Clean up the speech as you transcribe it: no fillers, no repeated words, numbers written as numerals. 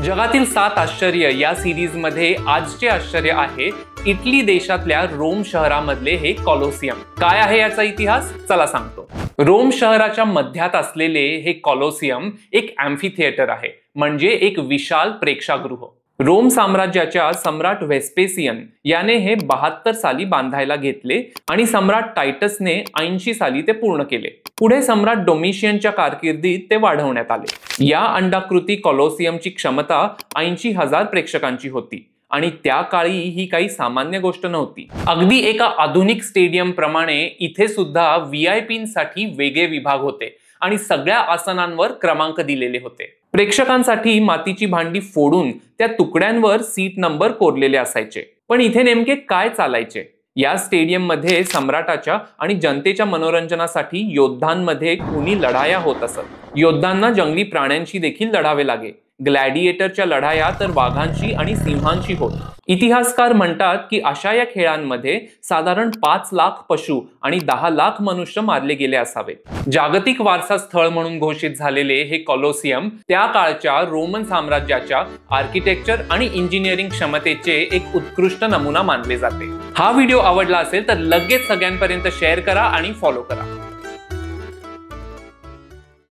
जगातील 7 आश्चर्य या सिरीज मध्ये आजचे आश्चर्य आहे इटली देशातल्या रोम शहरामधले हे कॉलोसियम। काय आहे याचा इतिहास चला सांगतो। रोम शहराच्या मध्यात असलेले हे कॉलोसियम एक अॅम्फीथिएटर आहे, म्हणजे एक विशाल प्रेक्षागृह। रोम साम्राज्याच्या सम्राट व्हेस्पेसियन याने हे 72 साली बांधायला घेतले आणि सम्राट टायटसने 80 साली ते पूर्ण केले। पुढे सम्राट डोमिशियनच्या कारकिर्दीत ते वाढवण्यात आले। या अंडाकृती कॉलोसियमची क्षमता 80,000 प्रेक्षकांची होती आणि त्या काळी ही काही सामान्य गोष्ट नव्हती। अगदी एका आधुनिक स्टेडियम प्रमाणे इथे सुद्धा व्हीआयपींसाठी वेगळे विभाग होते आणि सगळ्या आसनांवर क्रमांक दिलेले होते। प्रेक्षकांसाठी मातीची भांडी फोडून त्या तुकड्यांवर सीट नंबर कोरलेले असायचे। पण इथे नेमके काय चालायचे? या स्टेडियम मध्ये सम्राटाच्या आणि जनतेच्या मनोरंजनासाठी योद्धांमध्ये खुनी लढाया होत असत। योद्धांना जंगली प्राण्यांशी देखील लढावे लागे। ग्लॅडिएटरच्या लढाया तर वाघांशी आणि सिंहांशी होत। इतिहासकार म्हणतात की अशा या खेळांमध्ये साधारण 5 लाख पशु आणि 10 लाख मनुष्य मारले गेले असावे। जागतिक वारसा स्थळ म्हणून घोषित झालेले हे कॉलोसियम त्या काळच्या रोमन साम्राज्याच्या आर्किटेक्चर आणि इंजिनिअरिंग क्षमतेचे एक उत्कृष्ट नमुना मानले जाते। हा व्हिडिओ आवडला असेल तर लगेच सगळ्यांपर्यंत शेअर करा आणि फॉलो करा।